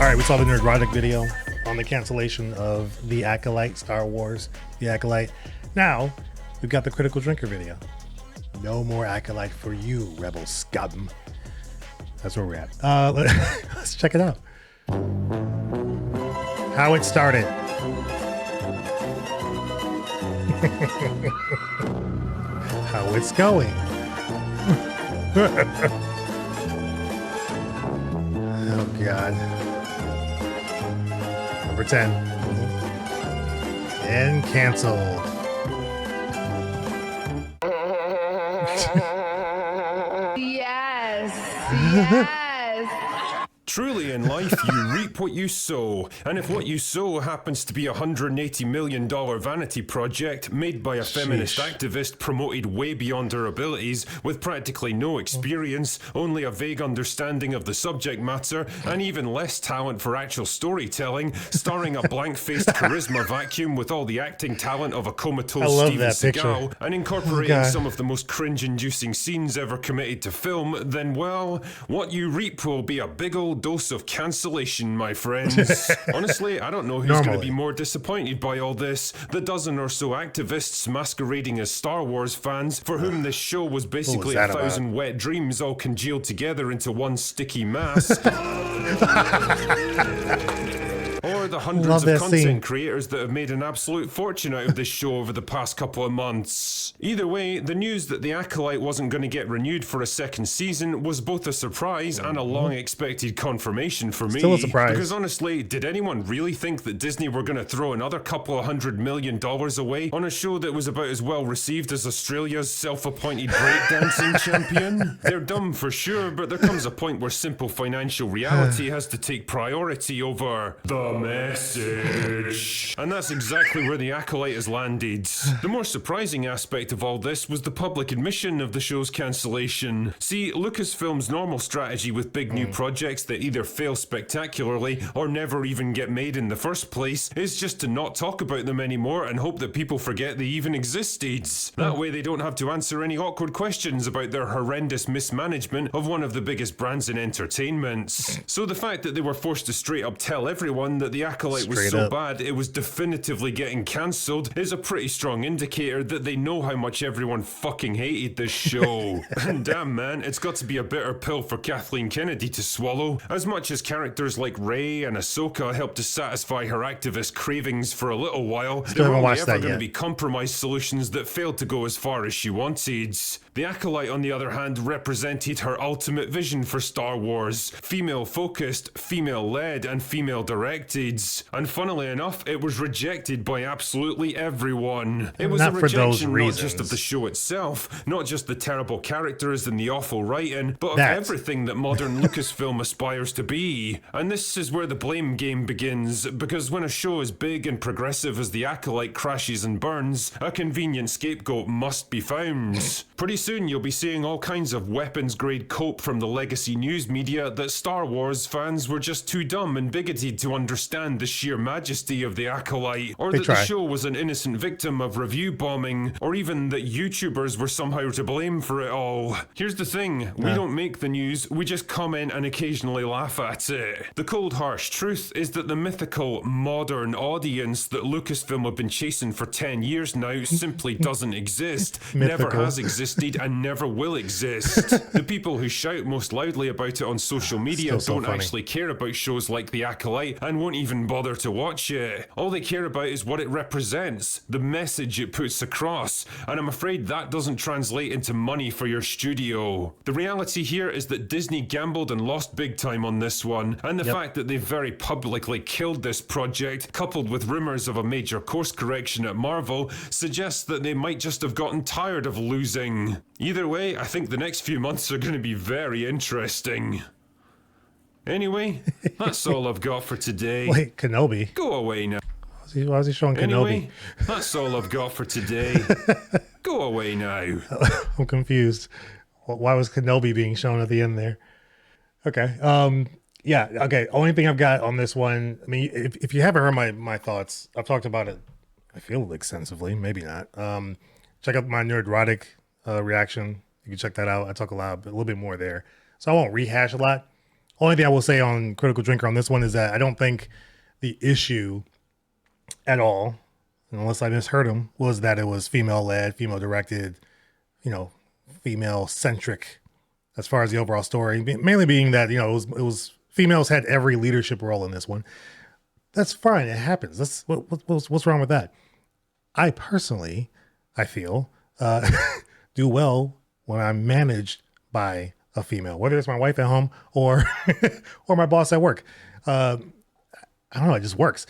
All right, we saw the Nerdrotic video on the cancellation of the Acolyte, Star Wars, the Acolyte. Now, we've got the Critical Drinker video. No more Acolyte for you, Rebel Scum. That's where we're at. Let's check it out. How it started. How it's going. Oh, God. Number 10. And canceled. Yes. Yes. Truly in life, you reap what you sow, and if what you sow happens to be a $180 million vanity project made by a feminist activist promoted way beyond her abilities, with practically no experience, only a vague understanding of the subject matter, and even less talent for actual storytelling, starring a blank-faced charisma vacuum with all the acting talent of a comatose Steven Seagal, and incorporating some of the most cringe-inducing scenes ever committed to film, then, well, what you reap will be a big old dose of cancellation, my friends. Honestly, I don't know who's going to be more disappointed by all this. The dozen or so activists masquerading as Star Wars fans for whom this show was basically 1,000 wet dreams all congealed together into one sticky mass. Or the hundreds of content creators that have made an absolute fortune out of this show over the past couple of months. Either way, the news that The Acolyte wasn't going to get renewed for a second season was both a surprise and a long-expected confirmation for me. Still a surprise. Because honestly, did anyone really think that Disney were going to throw another couple of $100 million away on a show that was about as well received as Australia's self-appointed breakdancing champion? They're dumb for sure, but there comes a point where simple financial reality has to take priority over the message. And that's exactly where The Acolyte has landed. The more surprising aspect of all this was the public admission of the show's cancellation. See, Lucasfilm's normal strategy with big new projects that either fail spectacularly or never even get made in the first place is just to not talk about them anymore and hope that people forget they even existed. That way they don't have to answer any awkward questions about their horrendous mismanagement of one of the biggest brands in entertainment. So the fact that they were forced to straight up tell everyone that The Acolyte was so bad it was definitively getting cancelled is a pretty strong indicator that they know how much everyone fucking hated this show. And damn man, it's got to be a bitter pill for Kathleen Kennedy to swallow. As much as characters like Rey and Ahsoka helped to satisfy her activist cravings for a little while, there were only ever going to be compromise solutions that failed to go as far as she wanted. The Acolyte, on the other hand, represented her ultimate vision for Star Wars. Female-focused, female-led, and female-directed. And funnily enough, it was rejected by absolutely everyone. It was a rejection not just of the show itself, not just the terrible characters and the awful writing, but of everything that modern Lucasfilm aspires to be. And this is where the blame game begins, because when a show as big and progressive as The Acolyte crashes and burns, a convenient scapegoat must be found. Pretty soon you'll be seeing all kinds of weapons-grade cope from the legacy news media that Star Wars fans were just too dumb and bigoted to understand the sheer majesty of The Acolyte, or that the show was an innocent victim of review bombing, or even that YouTubers were somehow to blame for it all. Here's the thing, we don't make the news, we just comment and occasionally laugh at it. The cold harsh truth is that the mythical, modern audience that Lucasfilm have been chasing for 10 years now simply doesn't exist, never has existed, and never will exist. The people who shout most loudly about it on social media don't actually care about shows like The Acolyte and won't even bother to watch it. All they care about is what it represents, the message it puts across, and I'm afraid that doesn't translate into money for your studio. The reality here is that Disney gambled and lost big time on this one, and the fact that they very publicly killed this project, coupled with rumors of a major course correction at Marvel, suggests that they might just have gotten tired of losing. Either way, I think the next few months are going to be very interesting. Anyway, that's all I've got for today. Wait, Kenobi? Go away now. Why is he showing Kenobi? Anyway, that's all I've got for today. Go away now. I'm confused. Why was Kenobi being shown at the end there? Okay. Yeah. Okay. Only thing I've got on this one. I mean, if you haven't heard my thoughts, I've talked about it. I feel extensively. Maybe not. Check out my Nerdrotic reaction. You can check that out. I talk a little bit more there, so I won't rehash a lot. Only thing I will say on Critical Drinker on this one is that I don't think the issue at all, unless I misheard him, was that it was female led, female directed, you know, female centric as far as the overall story. Mainly being that, you know, it was females had every leadership role in this one. That's fine. It happens. What's wrong with that? I personally, I feel, do well when I'm managed by a female, whether it's my wife at home or or my boss at work. I don't know, it just works.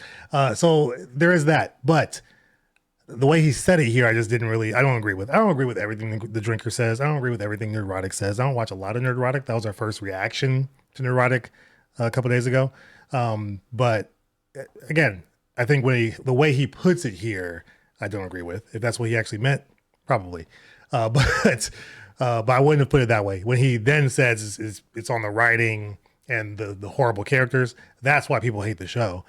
So there is that. But the way he said it here, I just didn't really, I don't agree with. I don't agree with everything the drinker says. I don't agree with everything Nerdrotic says. I don't watch a lot of Nerdrotic. That was our first reaction to Nerdrotic a couple days ago. But again, I think the way he puts it here, I don't agree with. If that's what he actually meant, probably. But I wouldn't have put it that way. When he then says it's on the writing and the horrible characters, that's why people hate the show.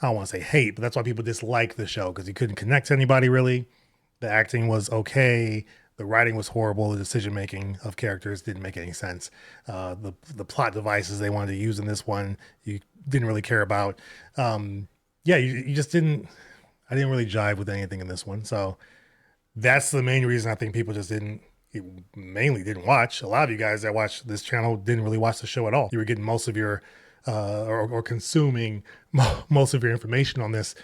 I don't want to say hate, but that's why people dislike the show, because he couldn't connect to anybody really. The acting was okay. The writing was horrible. The decision making of characters didn't make any sense. The plot devices they wanted to use in this one, you didn't really care about. You just didn't. I didn't really jive with anything in this one. So that's the main reason I think people just mainly didn't watch. A lot of you guys that watch this channel didn't really watch the show at all. You were getting most of your or consuming most of your information on this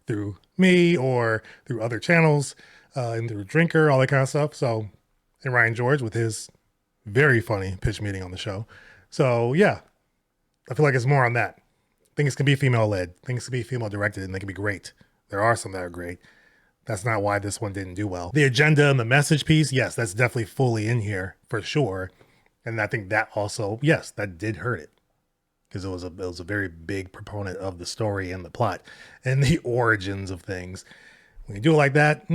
through me or through other channels and through Drinker, all that kind of stuff. So, and Ryan George with his very funny pitch meeting on the show. So yeah, I feel like it's more on that. Things can be female led, things can be female directed, and they can be great. There are some that are great. That's not why this one didn't do well. The agenda and the message piece, yes, that's definitely fully in here for sure. And I think that also, yes, that did hurt it, because it was a very big proponent of the story and the plot and the origins of things. When you do it like that,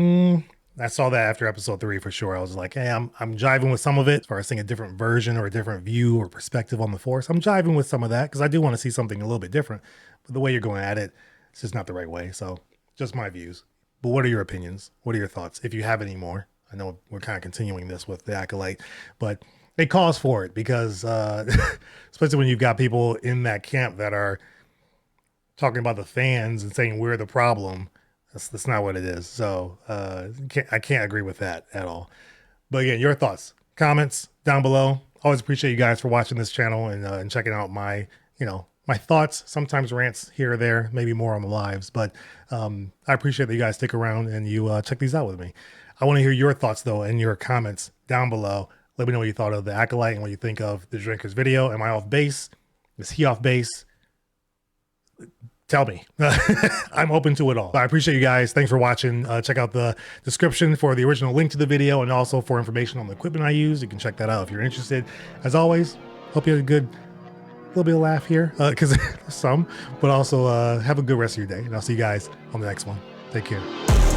I saw that after episode 3 for sure. I was like, hey, I'm jiving with some of it as far as seeing a different version or a different view or perspective on the Force. I'm jiving with some of that because I do want to see something a little bit different. But the way you're going at it, it's just not the right way. So just my views. But what are your opinions? What are your thoughts? If you have any more, I know we're kind of continuing this with the Acolyte, but it calls for it because, especially when you've got people in that camp that are talking about the fans and saying we're the problem. That's not what it is. So I can't agree with that at all. But again, your thoughts, comments down below. Always appreciate you guys for watching this channel and checking out my thoughts, sometimes rants here or there, maybe more on the lives. But I appreciate that you guys stick around and you check these out with me. I want to hear your thoughts, though, and your comments down below. Let me know what you thought of the Acolyte and what you think of the Drinker's video. Am I off base? Is he off base? Tell me. I'm open to it all. But I appreciate you guys. Thanks for watching. Check out the description for the original link to the video and also for information on the equipment I use. You can check that out if you're interested. As always, hope you had a little bit of laugh here, because some, but also have a good rest of your day. And I'll see you guys on the next one. Take care.